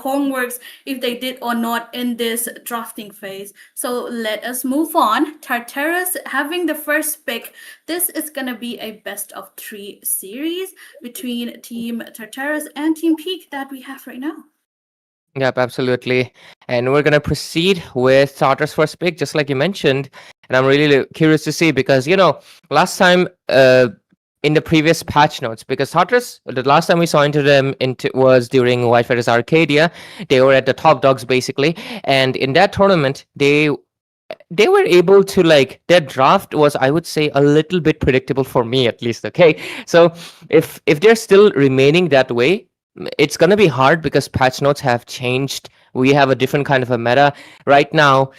homeworks if they did or not in this drafting phase. So let us move on. Tartarus having the first pick. This is gonna be a best of three series between Team Tartarus and Team Peak that we have right now. Yep, absolutely. And we're gonna proceed with Tartarus first pick, just like you mentioned. And I'm really curious to see because last time in the previous patch notes, because Tartarus, the last time we saw into them was during White Feathers Arcadia. They were at the top dogs basically, and in that tournament they were able to, like, their draft was, I would say, a little bit predictable for me at least. Okay, so if they're still remaining that way, it's going to be hard because patch notes have changed. We have a different kind of a meta right now.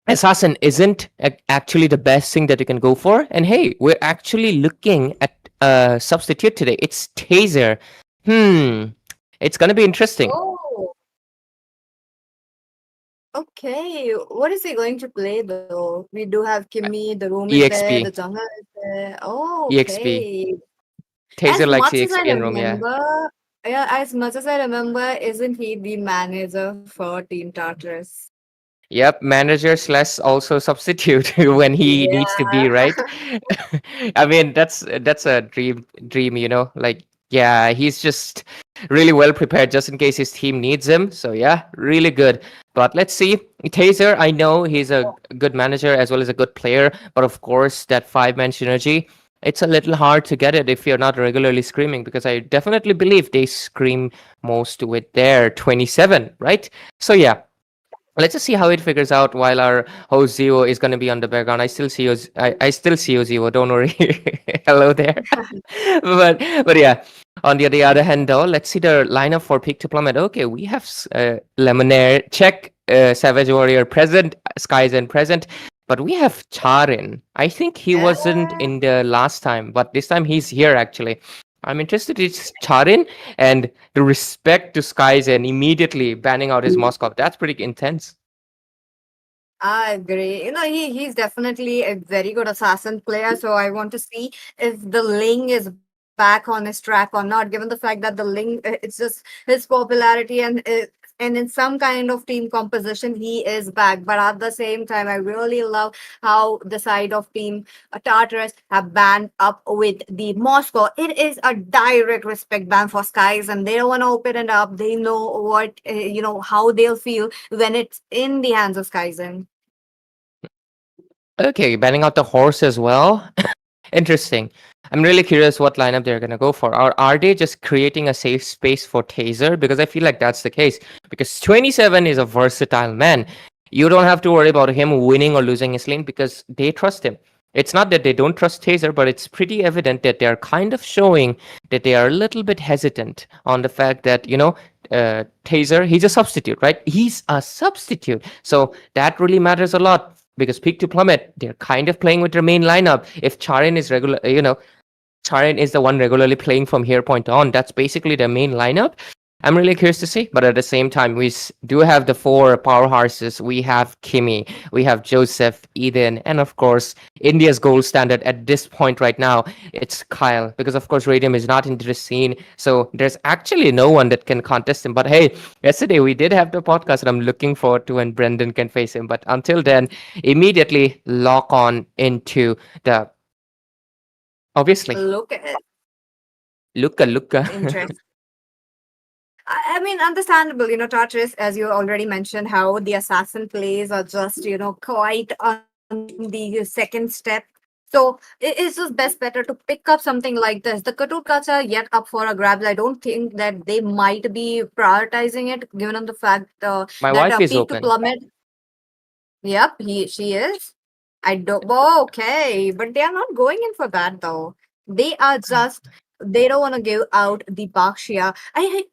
Assassin isn't actually the best thing that you can go for, and hey, we're actually looking at a substitute today. It's Taser. It's going to be interesting. Oh, okay. What is he going to play though? We do have Kimmy, the room is there, the EXP. jungle is there. Oh, EXP. okay. Taser As likes much as I EXP and room, yeah. remember, yeah, as much as I remember, isn't he the manager for Team Tartarus? Yep, manager slash also substitute when he needs to be, Yeah. right? I mean, that's a dream, like, yeah, he's just really well prepared just in case his team needs him. So yeah, really good. But let's see. Taser, I know he's a good manager as well as a good player, but of course that 5-man synergy, it's a little hard to get it if you're not regularly screaming, because I definitely believe they scream most with their 27, right? So yeah, let's just see how it figures out while our host Zio is going to be on the background. I still see you. I still see you, Zio. Don't worry. Hello there. but yeah. On the other hand, though, let's see the lineup for Peak to Plummet. Okay, we have Lemonade, check, Savage Warrior present, Skyzen present, but we have Charin. I think he wasn't Yeah. in the last time, but this time he's here actually. I'm interested in Charin and the respect to Skies and immediately banning out his Moskov. That's pretty intense. I agree. He's definitely a very good assassin player. So I want to see if the Ling is back on his track or not, given the fact that the Ling, it's just his popularity and in some kind of team composition, he is back. But at the same time, I really love how the side of team Tartarus have banned up with the Moscow. It is a direct respect ban for Skies, and they don't want to open it up. They know what, how they'll feel when it's in the hands of Skies. Okay, banning out the horse as well. Interesting. I'm really curious what lineup they're gonna go for. Are they just creating a safe space for Taser? Because I feel like that's the case. Because 27 is a versatile man. You don't have to worry about him winning or losing his lane because they trust him. It's not that they don't trust Taser, but it's pretty evident that they're kind of showing that they are a little bit hesitant on the fact that, Taser, he's a substitute, right? He's a substitute. So that really matters a lot because Peak to Plummet, they're kind of playing with their main lineup. If Charin is Charin is the one regularly playing from here point on, that's basically their main lineup. I'm really curious to see, but at the same time, we do have the 4 powerhouses. We have Kimmy, we have Joseph, Eden, and of course, India's gold standard at this point right now, it's Kyle, because of course, Radium is not into the scene, so there's actually no one that can contest him. But hey, yesterday we did have the podcast, and I'm looking forward to when Brendan can face him. But until then, immediately lock on into the, obviously, Look at it. Luka. Interesting. I mean, understandable, Tartarus, as you already mentioned, how the assassin plays are just, quite on the second step. So it's just best better to pick up something like this. The Katurkats are yet up for a grabs. I don't think that they might be prioritizing it, given on the fact My that wife is Peak to open. Plummet. Yep, she is. I don't. Oh, okay, but they are not going in for that though. They are just. They don't want to give out the Bakshia.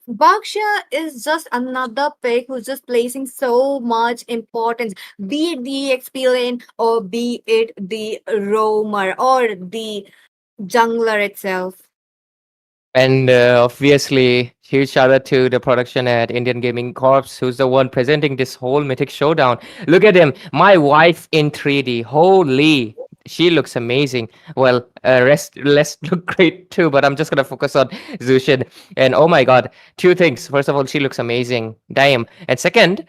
Bakshia is just another pick who's just placing so much importance, be it the XP lane or be it the roamer or the jungler itself. And obviously, huge shout out to the production at Indian Gaming Corps, who's the one presenting this whole Mythic Showdown. Look at him, my wife in 3D. Holy, she looks amazing. Well, rest look great too, but I'm just gonna focus on Zushin. And oh my god, two things. First of all, she looks amazing. Damn. And second,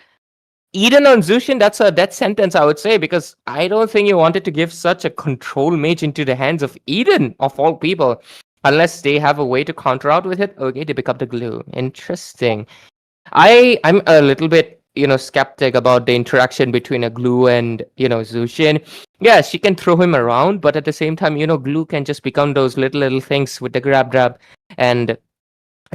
Eden on Zushin, that's a death sentence, I would say, because I don't think you wanted to give such a control mage into the hands of Eden, of all people. Unless they have a way to counter out with it. Okay, they pick up the glue. Interesting. I'm a little bit, skeptic about the interaction between a glue and, Zushin. Yeah, she can throw him around, but at the same time, glue can just become those little things with the grab and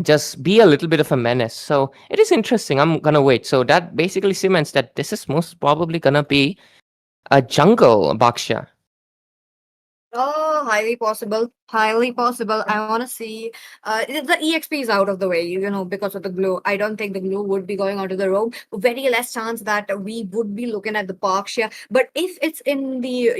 just be a little bit of a menace. So it is interesting. I'm gonna wait. So that basically cements that this is most probably gonna be a jungle Baksha. Oh, highly possible. Highly possible. I want to see. The EXP is out of the way, because of the glue. I don't think the glue would be going onto the road. Very less chance that we would be looking at the Parkshire. But if it's in the,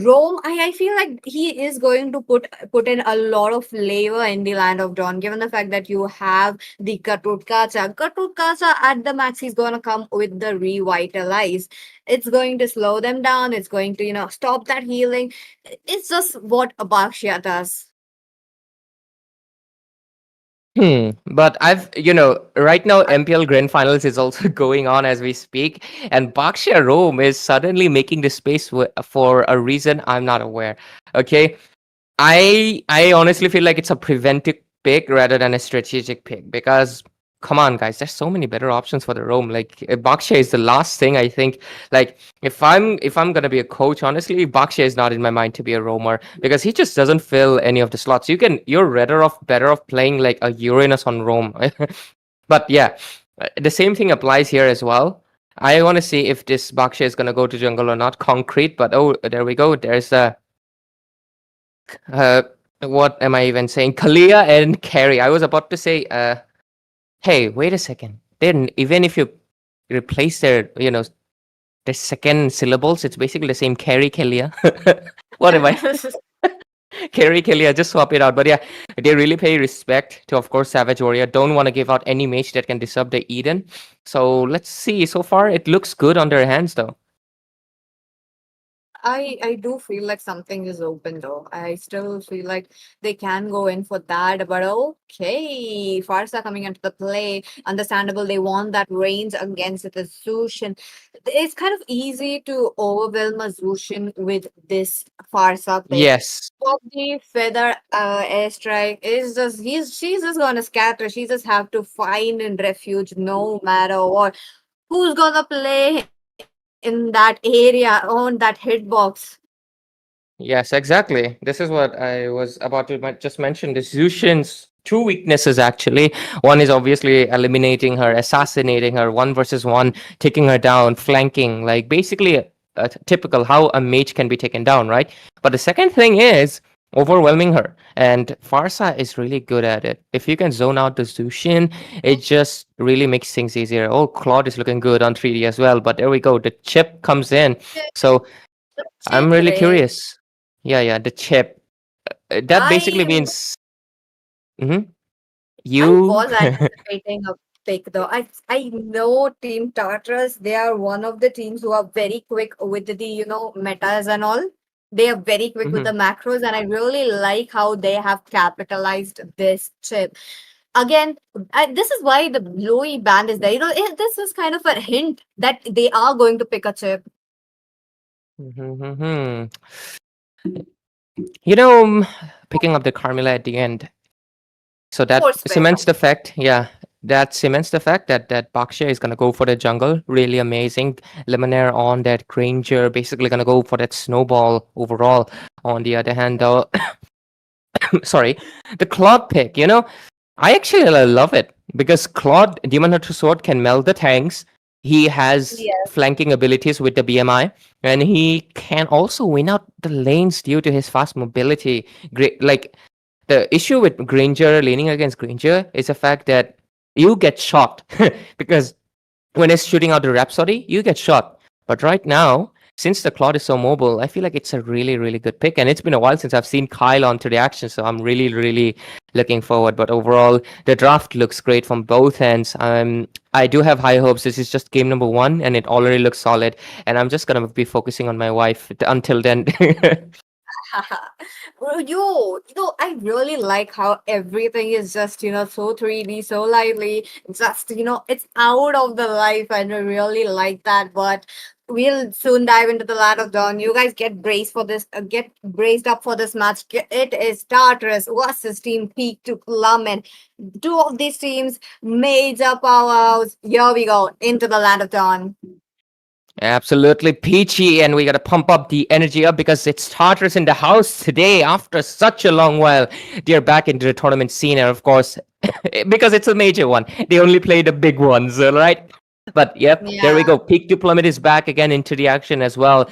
Rome, I feel like he is going to put in a lot of labor in the land of Dawn, given the fact that you have the Katutkacha. Katutkacha at the max, he's gonna come with the revitalize. It's going to slow them down, it's going to, stop that healing. It's just what Abaxia does. But right now MPL Grand Finals is also going on as we speak, and Baksha Rome is suddenly making the space for a reason I'm not aware. Okay, I honestly feel like it's a preventive pick rather than a strategic pick because come on guys, there's so many better options for the Rome. Like Baksha is the last thing I think. Like if I'm gonna be a coach, honestly, Baksha is not in my mind to be a roamer because he just doesn't fill any of the slots. You're better off playing like a Uranus on Rome. But yeah, the same thing applies here as well. I want to see if this Baksha is gonna go to jungle or not. Concrete, but oh, there we go. There's a uh, what am I even saying? Kalia and Carry. I was about to say, hey, wait a second. Then even if you replace their second syllables, it's basically the same Carry Kalia. What am I? Carry Kalia, just swap it out. But yeah, they really pay respect to, of course, Savage Warrior. Don't want to give out any mage that can disrupt the Eden. So let's see. So far, it looks good on their hands, though. I do feel like something is open though. I still feel like they can go in for that, but okay, Farsa coming into the play. Understandable, they want that range against the Zushin. It's kind of easy to overwhelm a Zushin with this Farsa pick. Yes. Pop the feather airstrike is just she's just gonna scatter. She just have to find in refuge no matter what. Who's gonna play in that area on that hitbox? Yes, exactly. This is what I was about to just mention. The Zushin's two weaknesses, actually. One is obviously eliminating her, assassinating her, one versus one, taking her down, flanking, like basically typical how a mage can be taken down, right? But the second thing is overwhelming her. And Farsa is really good at it. If you can zone out the Zushin, it just really makes things easier. Oh, Claude is looking good on 3D as well. But there we go. The chip comes in. So I'm really Chip raid. curious. Yeah, the chip. That basically I means mhm, I you. was anticipating a pick though. I know Team Tartarus, they are one of the teams who are very quick with the metas and all. They are very quick with Mhm. the macros, and I really like how they have capitalized this chip. Again, this is why the Bluey band is there. This is kind of a hint that they are going to pick a chip. Mhm. You know, picking up the Carmilla at the end. So that Force fed. cements the fact, yeah, that cements the fact that Baksha is gonna go for the jungle. Really amazing. Lemonade on that Granger, basically gonna go for that snowball overall. On the other hand, though, sorry, the Claude pick, I actually love it because Claude Demon Hunter Sword can melt the tanks. He has Yes. flanking abilities with the BMI, and he can also win out the lanes due to his fast mobility. Great, like the issue with Granger leaning against Granger is the fact that you get shot because when it's shooting out the Rhapsody, you get shot. But right now, since the Claude is so mobile, I feel like it's a really, really good pick. And it's been a while since I've seen Kyle onto the action, so I'm really, really looking forward. But overall, the draft looks great from both ends. I do have high hopes. This is just game number one, and it already looks solid. And I'm just gonna be focusing on my wife until then. Bro, I really like how everything is just, so 3D, so lively. Just, it's out of the life, and I really like that. But we'll soon dive into the Land of Dawn. You guys get braced for this, get braced up for this match. It is Tartarus versus Team Peak to Plummet. Two of these teams, major powerhouse. Here we go into the Land of Dawn. Absolutely peachy, and we gotta pump up the energy up because it's Tartarus in the house today after such a long while. They're back into the tournament scene, and of course, because it's a major one, they only play the big ones, all right? But yep, there we Yeah. go. Peak to Plummet is back again into the action as well.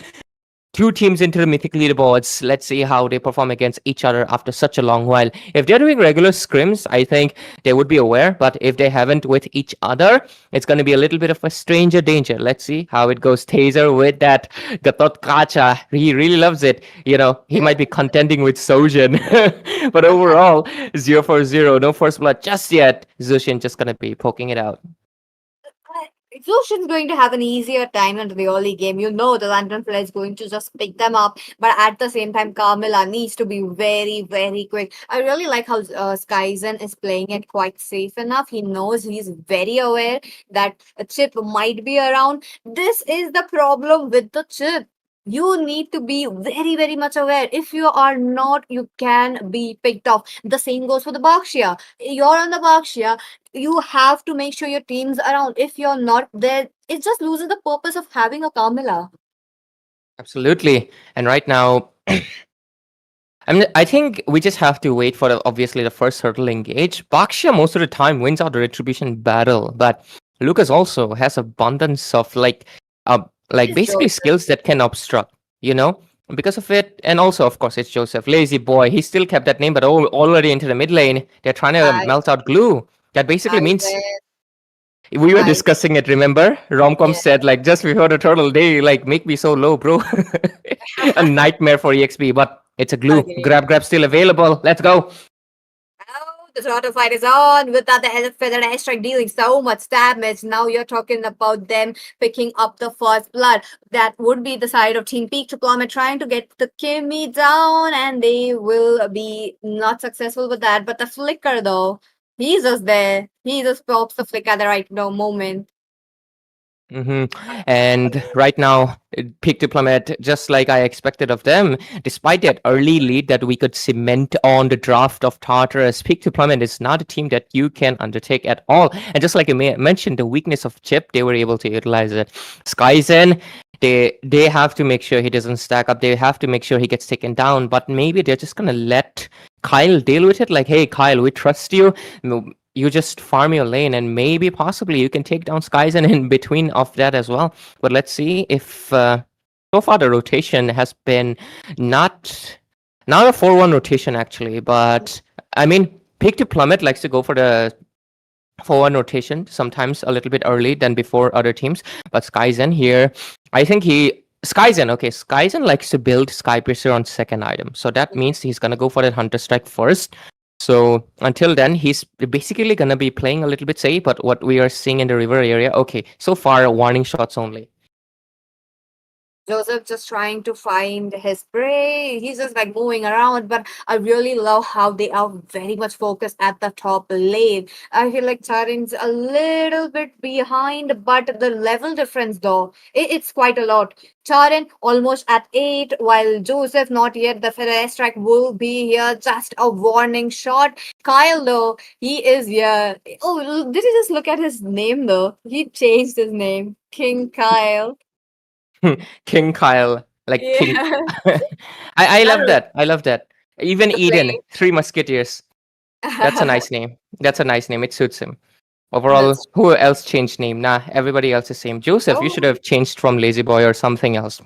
Two teams into the Mythic leaderboards. Let's see how they perform against each other after such a long while. If they're doing regular scrims, I think they would be aware. But if they haven't with each other, it's going to be a little bit of a stranger danger. Let's see how it goes. Taser with that Gatot Kacha. He really loves it. He might be contending with Sojin. But overall, 0-0. No first blood just yet. Zushin just going to be poking it out. Exhaustion's going to have an easier time into the early game. The Lantern player is going to just pick them up, but at the same time, Carmilla needs to be very, very quick. I really like how Skyzen is playing it quite safe enough. He knows, he's very aware that a chip might be around. This is the problem with the chip. You need to be very, very much aware. If you are not, you can be picked off. The same goes for the Bakshia. You're on the Bakshia, you have to make sure your team's around. If you're not there, it just loses the purpose of having a Carmilla. Absolutely. And right now, I think we just have to wait for obviously the first hurdle engage. Baksha most of the time wins out the retribution battle, but Lucas also has abundance of It's basically Joseph. skills that can obstruct, because of it. And also, of course, it's Joseph, lazy boy. He still kept that name, but already into the mid lane, they're trying to I, melt out glue. That basically I means bet. we were I, discussing it, remember? Romcom yeah. said, just before the turtle, they make me so low, bro. A nightmare for EXP, but it's a glue. Agree. Grab still available. Let's go. Oh, the turtle fight is on without the head feather airstrike dealing so much damage. Now you're talking about them picking up the first blood. That would be the side of Team Peak to Plummet trying to get the Kimmy down, and they will be not successful with that. But the flicker though, he's just there. He just pops the flick at the right moment. And right now, Peak Diplomat, just like I expected of them, despite that early lead that we could cement on the draft of Tartarus, Peak Diplomat is not a team that you can undertake at all. And just like you mentioned, the weakness of Chip, they were able to utilize it. Skyzen, they have to make sure he doesn't stack up. They have to make sure he gets taken down. But maybe they're just gonna let Kyle deal with it. Like, hey, Kyle, we trust you. You just farm your lane, and maybe possibly you can take down Skies and in between of that as well. But let's see if so far the rotation has been not a 4-1 rotation actually, but I mean Peak to Plummet likes to go for the 4-1 rotation sometimes a little bit early than before other teams. But Skyzen here, I think Skyzen likes to build Skypiercer on second item. So that means he's gonna go for that Hunter Strike first. So until then, he's basically gonna be playing a little bit safe, but what we are seeing in the river area, okay, so far warning shots only. Joseph just trying to find his prey. He's just moving around, but I really love how they are very much focused at the top lane. I feel like Charin's a little bit behind, but the level difference though, it's quite a lot. Charin almost at 8, while Joseph not yet. The Ferret strike will be here. Just a warning shot. Kyle though, he is here. Oh, did you just look at his name though? He changed his name. King Kyle. King Kyle, like King. Yeah. I I love don't know. that. I love that. Even The Eden, plane. Three Musketeers. That's a nice name. That's a nice name. It suits him. Overall, That's who else changed name? Nah, everybody else is same. Joseph, you should oh, have changed from Lazy Boy or something else.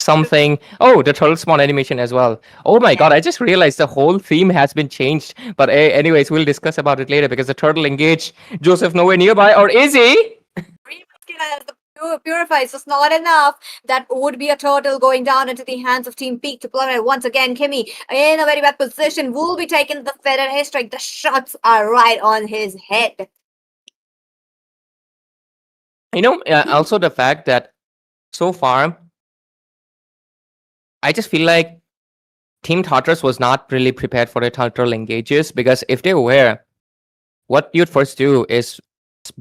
Something. Oh, the turtle spawn animation as well. Oh my yeah. god, I just realized the whole theme has been changed. But anyways, we'll discuss about it later because the turtle engaged Joseph nowhere nearby, or is he? Three Musketeers, the purify. It's just not enough. That would be a turtle going down into the hands of Team Peak to plummet. Once again, Kimmy in a very bad position will be taking the feather airstrike. The shots are right on his head. Also the fact that so far, I just feel like Team Tartarus was not really prepared for the turtle engages, because if they were, what you'd first do is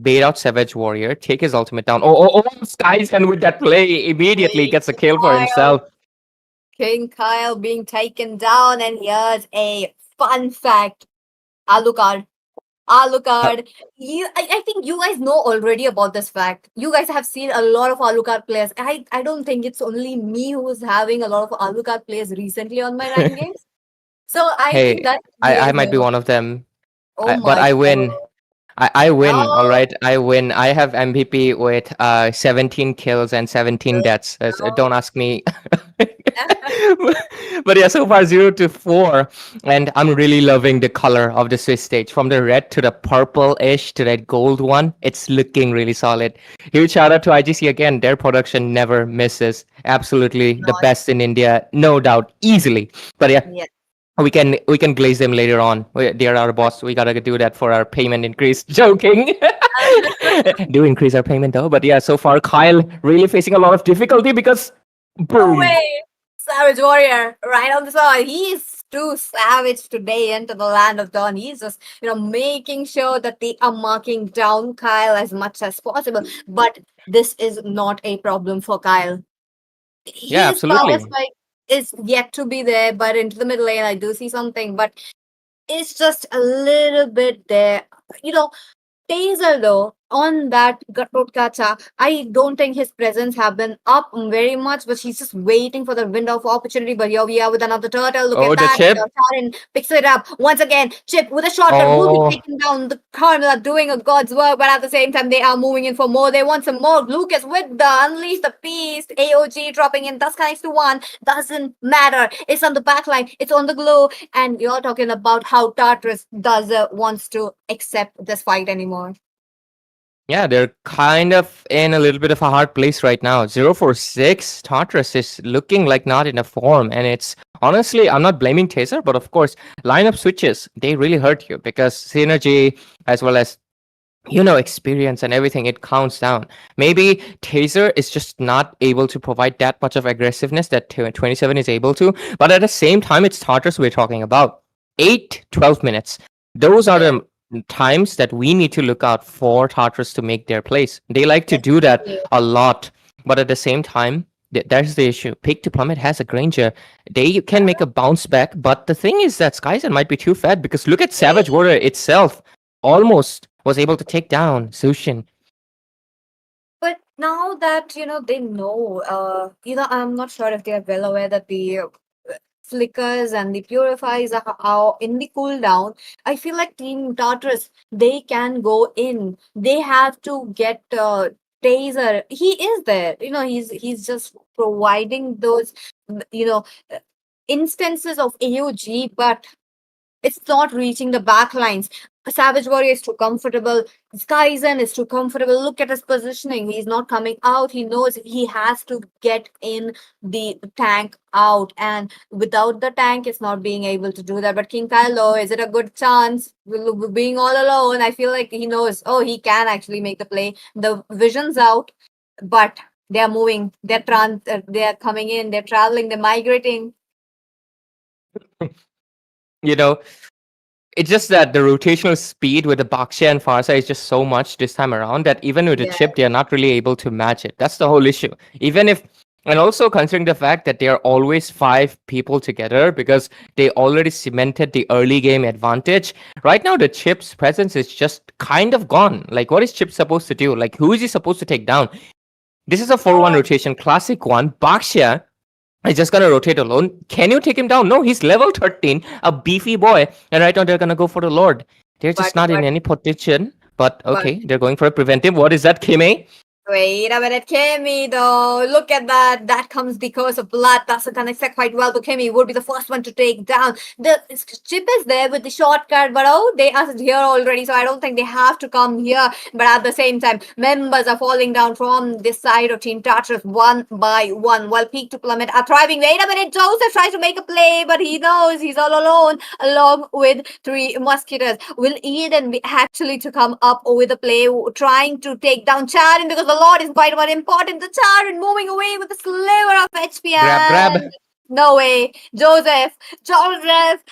bait out Savage Warrior, take his ultimate down. Skyzen with that play immediately gets a kill for himself. King Kyle being taken down, and here's a fun fact. Alucard. Alucard. I think you guys know already about this fact. You guys have seen a lot of Alucard players. I don't think it's only me who's having a lot of Alucard players recently on my rank games. So I think Hey, that I might be one of them, Oh but my I win. God. I win, all Oh, right. I win. I have MVP with 17 kills and 17 deaths. Don't ask me. But yeah, so far 0-4, and I'm really loving the color of the Swiss stage, from the red to the purple-ish to that gold one. It's looking really solid. Huge shout out to IGC again. Their production never misses. Absolutely the Not best in India, no doubt, easily. But yeah, yet. we can glaze them later on. They're our boss. We gotta do that for our payment increase. Joking. Do increase our payment though. But yeah, so far Kyle really facing a lot of difficulty because No boom. way! Savage Warrior, right on the spot. He's too savage today into the land of dawn. He's just, making sure that they are marking down Kyle as much as possible. But this is not a problem for Kyle. Yeah, His power absolutely. spike is yet to be there, but into the mid lane, I do see something, but it's just a little bit there. Taser though, on that Gacha, I don't think his presence have been up very much, but he's just waiting for the window of opportunity. But here we are with another turtle. Look Oh, at the that. chip. Tarin picks it up once again. Chip with a shotgun will be Oh, taking down. The Colonel are doing a god's work, but at the same time they are moving in for more. They want some more. Lucas with the Unleash the Beast. AOG dropping in. That's connects to one. Doesn't matter. It's on the back line. It's on the glow. And you're talking about how Tartarus does wants to accept this fight anymore. yeah, they're kind of in a little bit of a hard place right now. 0-6. Tartarus is looking like not in a form, and it's honestly, I'm not blaming Taser, but of course, lineup switches, they really hurt you because synergy as well as experience and everything, it counts down. Maybe Taser is just not able to provide that much of aggressiveness that 27 is able to, but at the same time, it's Tartarus we're talking about. 8-12 minutes. Those are the times that we need to look out for Tartarus to make their place. They like to do that a lot, but at the same time, there's the issue. Peak to Plummet has a Granger. They can make a bounce back, but the thing is that Skyzen might be too fat because look at Savage Warrior itself. Almost was able to take down Sushin. But now that they know, I'm not sure if they are well aware that the flickers and the purifies are in the cooldown. I feel like Team Tartarus, they can go in. They have to get Taser. He is there. He's just providing those, you know, uh, instances of AOG, but it's not reaching the back lines. Savage Warrior is too comfortable. Skyzen is too comfortable. Look at his positioning. He's not coming out. He knows he has to get in the tank out. And without the tank, it's not being able to do that. But King Kylo, is it a good chance? Being all alone, I feel like he knows, oh, he can actually make the play. The vision's out, but they're moving. They're coming in. They're traveling. They're migrating. You know, it's just that the rotational speed with the Baksha and Farsa is just so much this time around that even with the Yeah. chip, they are not really able to match it. That's the whole issue. And also considering the fact that they are always 5 people together because they already cemented the early game advantage. Right now, the chip's presence is just kind of gone. Like, what is Chip supposed to do? Like, who is he supposed to take down? This is a 4-1 rotation, classic one. Baksha is just gonna rotate alone. Can you take him down? No, he's level 13, a beefy boy. And right now they're gonna go for the Lord. They're just But not in any position. But but okay, they're going for a preventive. What is that, Kime? Wait a minute, Kimmy, though. Look at that. That comes because of blood. That's connected quite well, but Kimmy would be the first one to take down. The chip is there with the shortcut, but oh, they are here already, so I don't think they have to come here. But at the same time, members are falling down from this side of Team Tartarus one by one, while Peak to Plummet are thriving. Wait a minute, Joseph tries to make a play, but he knows he's all alone, along with three musketeers. Will Eden be actually to come up with a play, trying to take down Charin, because the Lord is quite more important. The Charin moving away with a sliver of HP. Grab. No way. Joseph,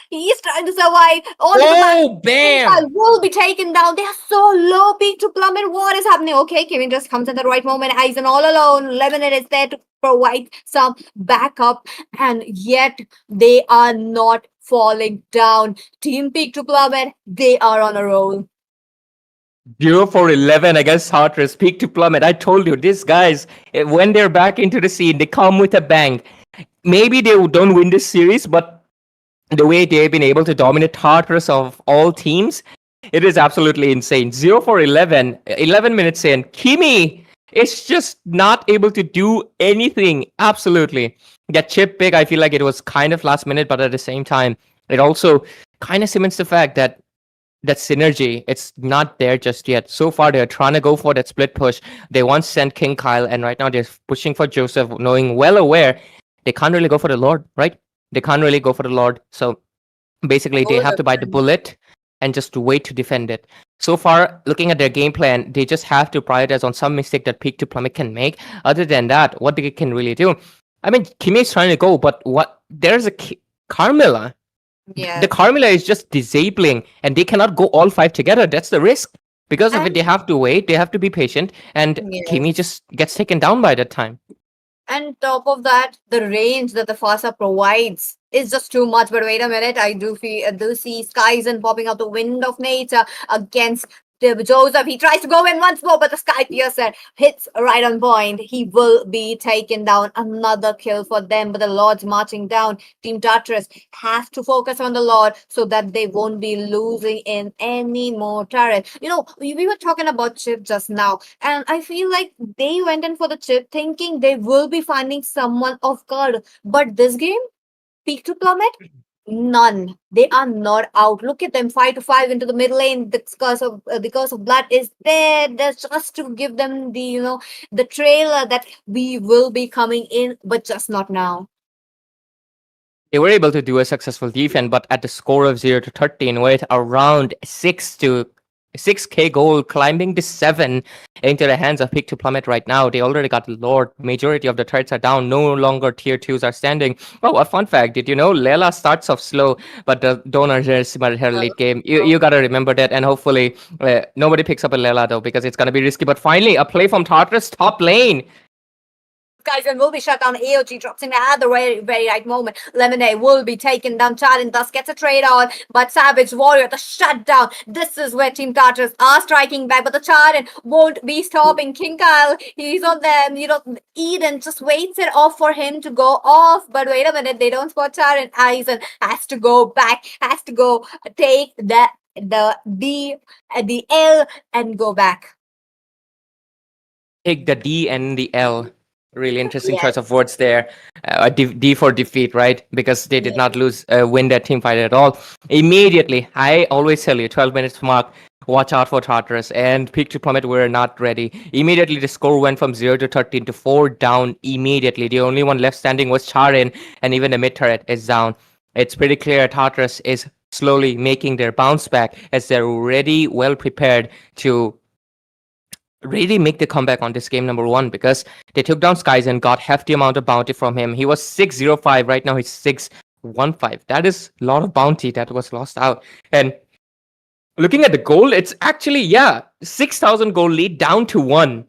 he's trying to survive. Onto the back. Oh, bam! Will be taken down. They are so low. Peak to Plummet. What is happening? Okay, Kevin just comes at the right moment. Aizen all alone. Lemonade is there to provide some backup, and yet they are not falling down. Team Peak to Plummet, they are on a roll. 0 for 11 against Tartarus, Peak to Plummet. I told you, these guys, when they're back into the scene, they come with a bang. Maybe they don't win this series, but the way they've been able to dominate Tartarus of all teams, it is absolutely insane. 0 for 11, 11 minutes in. Kimi is just not able to do anything. Absolutely. That chip pick, I feel like it was kind of last minute, but at the same time, it also kind of cements the fact that synergy, it's not there just yet. So far, they're trying to go for that split push. They once sent King Kyle, and right now they're pushing for Joseph, knowing well aware they can't really go for the Lord, right? They can't really go for the Lord. So basically, they have to bite the bullet and just wait to defend it. So far, looking at their game plan, they just have to prioritize on some mistake that Peak to Plummet can make. Other than that, what they can really do? I mean, Kimmy's trying to go, but what? There's a Carmilla. Yeah. The Carmilla is just disabling, and they cannot go all five together. That's the risk. Because of it, they have to wait, they have to be patient, and Kimi just gets taken down by that time. And top of that, the range that the Fasa provides is just too much. But wait a minute, I do see Skyzen popping out the wind of nature against Joseph. He tries to go in once more, but the Sky Piercer hits right on point. He will be taken down. Another kill for them, but the Lord's marching down. Team Tartarus has to focus on the Lord so that they won't be losing in any more turret. You know, we were talking about chip just now, and I feel like they went in for the chip thinking they will be finding someone off guard. But this game, Peak to Plummet, none. They are not out. Look at them, 5 to 5 into the mid lane. The curse of blood is there. That's just to give them the the trailer that we will be coming in, but just not now. They were able to do a successful defense, but at the score of 0 to 13, with around 6K gold climbing the 7 into the hands of Peak to Plummet right now. They already got the Lord. Majority of the turrets are down. No longer tier 2s are standing. Oh, a fun fact. Did you know Lela starts off slow, but the donors are smart her late game. You gotta remember that, and hopefully nobody picks up a Lela though, because it's gonna be risky. But finally, a play from Tartarus top lane. Skyzen will be shut down. AOG drops in at the very right moment. Lemonade will be taken down. Charin thus gets a trade on, but Savage Warrior, the shutdown. This is where Team Tartarus are striking back, but the Charin won't be stopping. King Kyle, he's on them. Eden just waits it off for him to go off. But wait a minute, they don't spot Charin. Aizen has to go back, has to go take the L and go back. Take the D and the L. Really interesting choice of words there. D for defeat, right? Because they did not win that team fight at all. Immediately, I always tell you, 12 minutes mark, watch out for Tartarus. And Peak to Plummet were not ready. Immediately, the score went from 0 to 13 to 4 down immediately. The only one left standing was Charin, and even the mid turret is down. It's pretty clear Tartarus is slowly making their bounce back, as they're already well prepared to really make the comeback on this game number 1, because they took down Skyzen, got hefty amount of bounty from him. He was 605, right now he's 615. That is a lot of bounty that was lost out. And looking at the goal, it's actually 6,000 gold lead down to 1.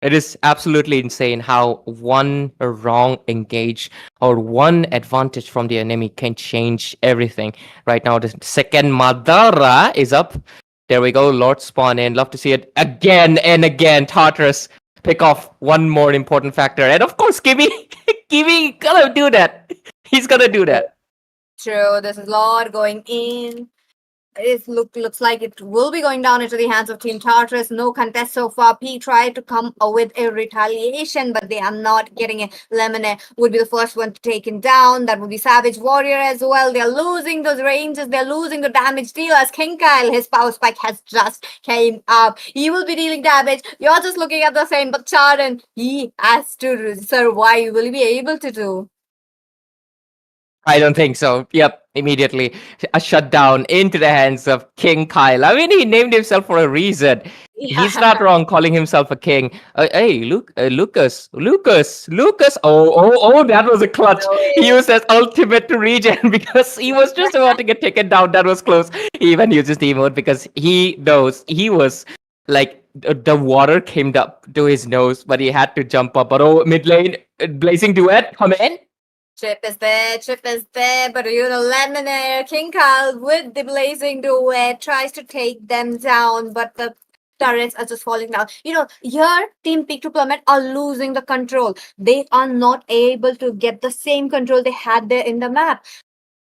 It is absolutely insane how one wrong engage or one advantage from the enemy can change everything. Right now the second Madara is up. There we go, Lord spawn in. Love to see it again and again. Tartarus pick off one more important factor. And of course, Kimi gonna do that. He's gonna do that. True, this is Lord going in. Looks like it will be going down into the hands of Team Tartarus. No contest so far. P tried to come with a retaliation, but they are not getting it. Lemonade would be the first one to taken down. That would be Savage Warrior as well. They're losing those ranges. They're losing the damage dealers. King Kyle, his power spike has just came up. He will be dealing damage. You're just looking at the same, but Charan, he has to survive. Will he be able to do? I don't think so. Yep, immediately a shutdown into the hands of King Kyle. I mean, he named himself for a reason. He's not wrong calling himself a king. Hey, Lucas. Oh, that was a clutch. He used his ultimate to regen because he was just about to get taken down. That was close. He even uses the emote because he knows he was like the water came up to his nose, but he had to jump up. But mid lane, blazing duet, come in. Chip is there, but Lemonade, King Kyle with the blazing duet tries to take them down, but the turrets are just falling down. Here Team Peak to Plummet are losing the control. They are not able to get the same control they had there in the map.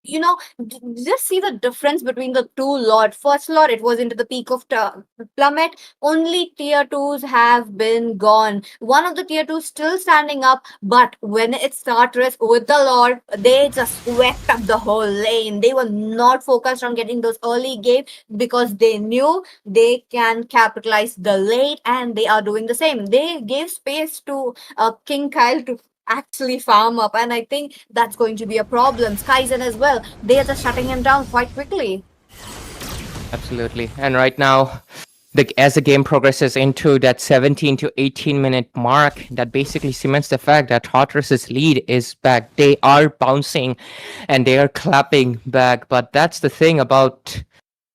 Just see the difference between the two lords. First lord, it was into the peak of plummet. Only tier 2s have been gone. One of the tier 2s still standing up, but when it started with the lord, they just swept up the whole lane. They were not focused on getting those early game because they knew they can capitalize the late, and they are doing the same. They gave space to King Kyle to actually farm up, and I think that's going to be a problem. Skyzen as well, they are just shutting him down quite quickly. Absolutely. And right now, as the game progresses into that 17 to 18 minute mark, that basically cements the fact that Tartarus's lead is back. They are bouncing and they are clapping back, but that's the thing about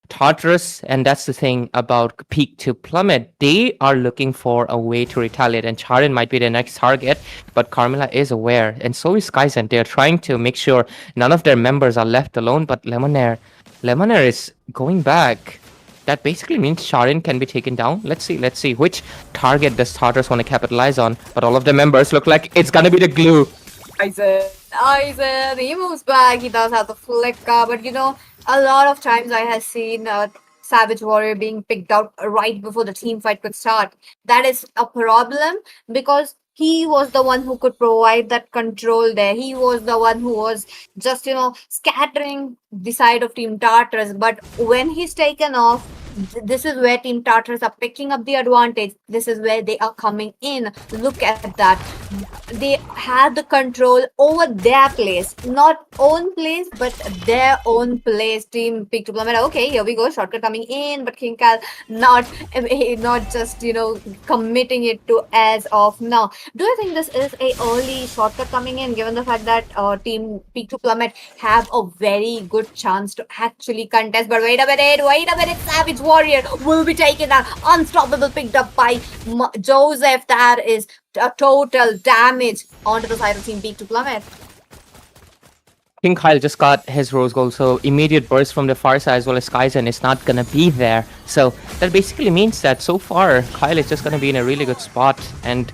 Tartarus, and that's the thing about Peak to Plummet. They are looking for a way to retaliate, and Charin might be the next target, but Carmilla is aware, and so is Skyzen. They're trying to make sure none of their members are left alone, but Lemonade is going back. That basically means Charin can be taken down. Let's see which target does Tartarus want to capitalize on, but all of the members look like it's gonna be the glue. Aizen, he moves back, he does have the flicker, but a lot of times I have seen Savage Warrior being picked out right before the team fight could start. That is a problem because he was the one who could provide that control there. He was the one who was just, scattering the side of Team Tartarus. But when he's taken off, this is where Team Tartarus are picking up the advantage. This is where they are coming in. Look at that. They have the control over their place. Not own place, but their own place. Team Peak to Plummet. Okay, here we go. Shortcut coming in, but King Cal not just, committing it to as of now. Do you think this is a early shortcut coming in, given the fact that Team Peak to Plummet have a very good chance to actually contest? But wait a minute, Savage Warrior will be taken down. Unstoppable picked up by Joseph. That is a total damage onto the side of Team Peak to Plummet. King Kyle just got his rose gold, so immediate burst from the far side as well as Skyzen is not gonna be there. So that basically means that so far Kyle is just gonna be in a really good spot, and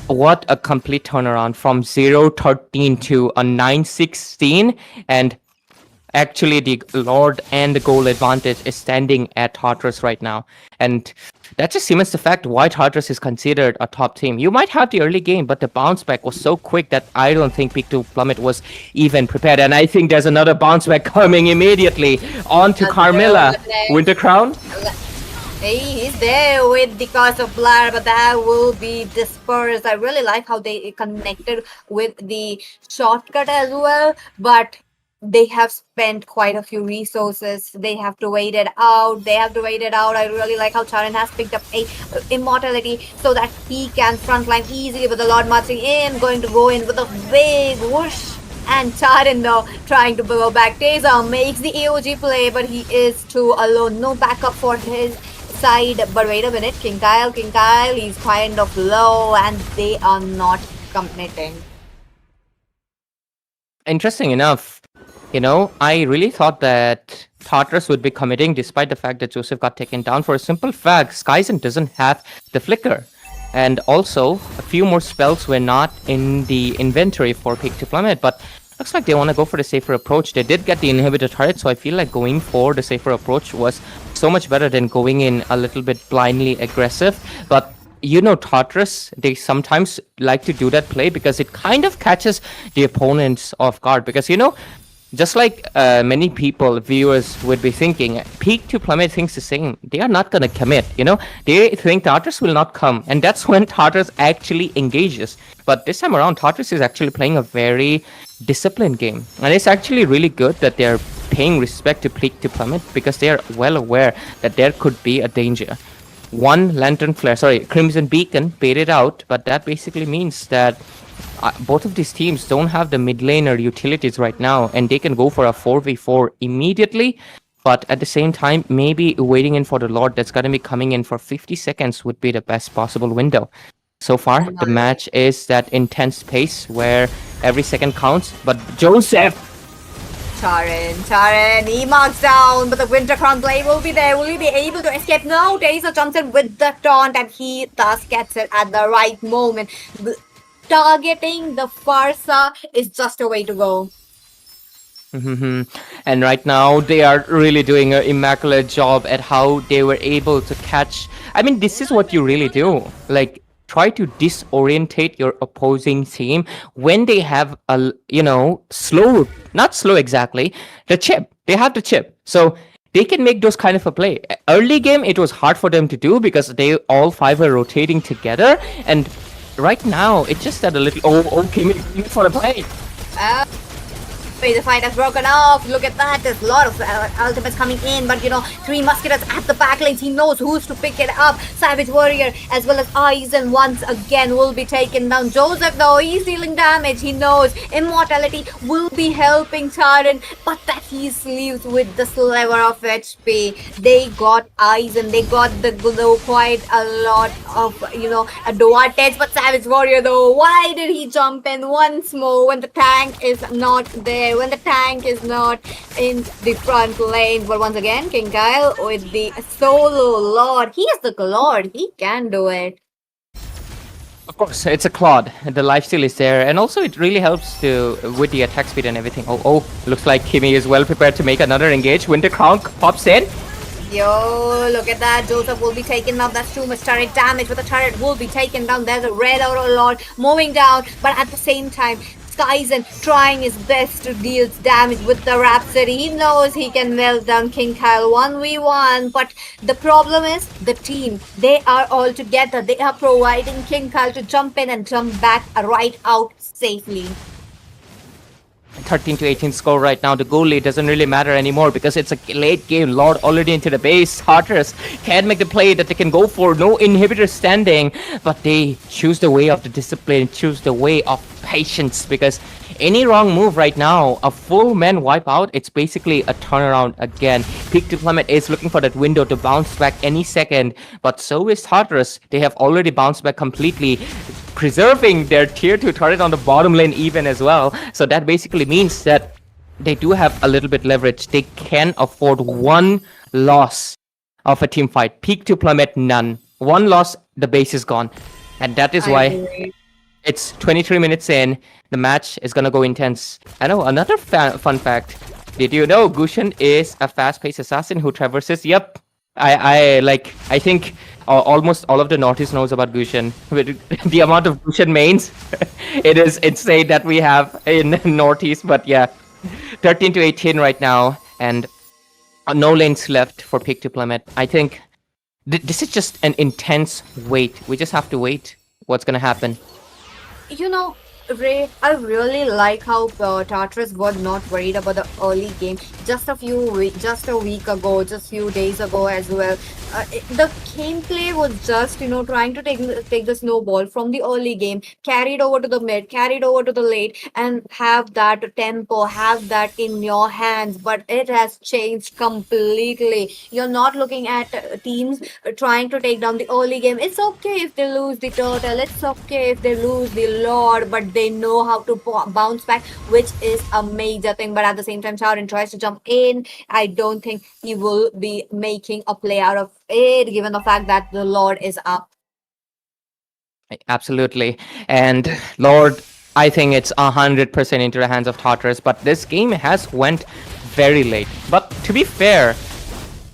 what a complete turnaround from 0-13 to a 9-16, and actually the Lord and the goal advantage is standing at Tartarus right now. And that just cements the fact why Tartarus is considered a top team. You might have the early game, but the bounce back was so quick that I don't think Peak to Plummet was even prepared. And I think there's another bounce back coming immediately on to Carmilla. Winter Crown? He's there with the Curse of Blood, but that will be dispersed. I really like how they connected with the shortcut as well, but they have spent quite a few resources. They have to wait it out. I really like how Charan has picked up a immortality so that he can frontline easily with the Lord marching in, going to go in with a big whoosh. And Charan now trying to go back. Taser makes the AOG play, but he is too alone. No backup for his side. But wait a minute, King Kyle, he's kind of low and they are not committing. Interesting enough, I really thought that Tartarus would be committing despite the fact that Joseph got taken down for a simple fact. Skyzen doesn't have the flicker. And also, a few more spells were not in the inventory for Peak to Plummet. But looks like they want to go for the safer approach. They did get the inhibitor turret, so I feel like going for the safer approach was so much better than going in a little bit blindly aggressive. But Tartarus, they sometimes like to do that play because it kind of catches the opponents off guard. Because, just like many people, viewers would be thinking, Peak to Plummet thinks the same. They are not going to commit, They think Tartarus will not come. And that's when Tartarus actually engages. But this time around, Tartarus is actually playing a very disciplined game. And it's actually really good that they're paying respect to Peak to Plummet because they are well aware that there could be a danger. One Lantern Flare, Crimson Beacon baited out, but that basically means that both of these teams don't have the mid laner utilities right now, and they can go for a 4v4 immediately. But at the same time, maybe waiting in for the Lord that's going to be coming in for 50 seconds would be the best possible window. So far, the match is that intense pace where every second counts. But Joseph! Taran, he marks down, but the Winter Crown blade will be there. Will he be able to escape? No, Taser jumps in with the taunt, and he thus gets it at the right moment. Targeting the Farsa is just a way to go. And right now, they are really doing an immaculate job at how they were able to catch. I mean, this is what you really do. Like, try to disorientate your opposing team when they have a, not slow exactly, the chip. They have the chip. So they can make those kind of a play. Early game, it was hard for them to do because they all five were rotating together. And right now, it's just that a little, okay, for the play. The fight has broken off. Look at that. There's a lot of ultimates coming in. But, three musketeers at the back lanes. He knows who's to pick it up. Savage Warrior as well as Aizen once again will be taken down. Joseph, though, he's dealing damage. He knows Immortality will be helping Taran. But that he sleeves with the sliver of HP. They got Aizen. They got the glow quite a lot of, advantage. But Savage Warrior, though, why did he jump in once more when the tank is not there? When the tank is not in the front lane. But once again, King Kyle with the solo Lord. He is the Lord. He can do it. Of course, it's a Claude. The lifesteal is there. And also, it really helps with the attack speed and everything. Looks like Kimi is well prepared to make another engage. Winter Crown pops in. Yo, look at that. Joseph will be taken down. That's too much turret damage, but the turret will be taken down. There's a red Aura Lord moving down, but at the same time, Skyzen trying his best to deal damage with the Rhapsody. He knows he can melt down King Kyle 1v1, but the problem is the team. They are all together. They are providing King Kyle to jump in and jump back right out safely. 13-18 score right now. The goal lead doesn't really matter anymore because it's a late game. Lord already into the base. Tartarus can't make the play that they can go for. No inhibitor standing, but they choose the way of the discipline, choose the way of patience, because any wrong move right now, a full man wipe out, it's basically a turnaround again. Peak Diplomat is looking for that window to bounce back any second, but so is Tartarus. They have already bounced back completely, preserving their tier 2 turret on the bottom lane even as well. So that basically means that they do have a little bit leverage. They can afford one loss of a team fight. Peak to Plummet, none. One loss, the base is gone. And that is why it's 23 minutes in. The match is gonna go intense. I know, another fun fact. Did you know Gushen is a fast-paced assassin who traverses? Yep. I think almost all of the Northeast knows about Gushen. With the amount of Gushen mains, it is insane that we have in Northeast. But yeah, 13-18 right now, and no lanes left for Peak to Plummet. I think this is just an intense wait. We just have to wait. What's gonna happen? You know, Ray, I really like how Tartarus was not worried about the early game. Just a week ago, just few days ago as well. The gameplay was just, trying to take the snowball from the early game, carried over to the mid, carried over to the late, and have that tempo, have that in your hands. But it has changed completely. You're not looking at teams trying to take down the early game. It's okay if they lose the turtle. It's okay if they lose the Lord, but they know how to bounce back, which is a major thing. But at the same time, Sharon tries to jump in. I don't think he will be making a play out of it, given the fact that the Lord is up. Absolutely. And Lord I think it's 100% into the hands of Tartarus, but this game has went very late. But to be fair,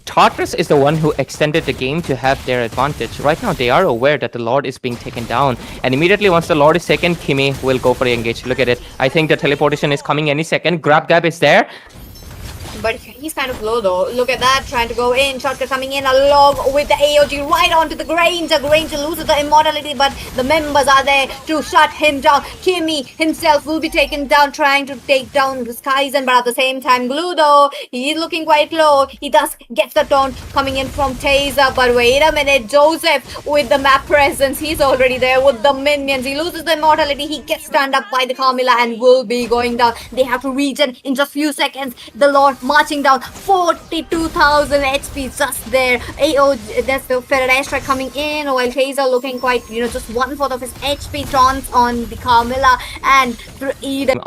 Tartarus is the one who extended the game to have their advantage. Right now, they are aware that the Lord is being taken down. And immediately once the Lord is taken, Kimi will go for the engage. Look at it. I think the teleportation is coming any second. Grab Gab is there. But he's kind of low though. Look at that, trying to go in. Shotgun coming in along with the AOG right onto the Granger. Granger loses the immortality, but the members are there to shut him down. Kimi himself will be taken down, trying to take down the Skyzen, but at the same time, Glue though, he's looking quite low. He does get the taunt coming in from Taser, but wait a minute, Joseph with the map presence, he's already there with the minions. He loses the immortality, he gets stunned up by the Carmilla and will be going down. They have to regen in just few seconds. The Lord marching down, 42,000 HP just there. There's the Faraday strike coming in, while Taser looking quite, just 1/4 of his HP taunts on the Carmilla and Eden.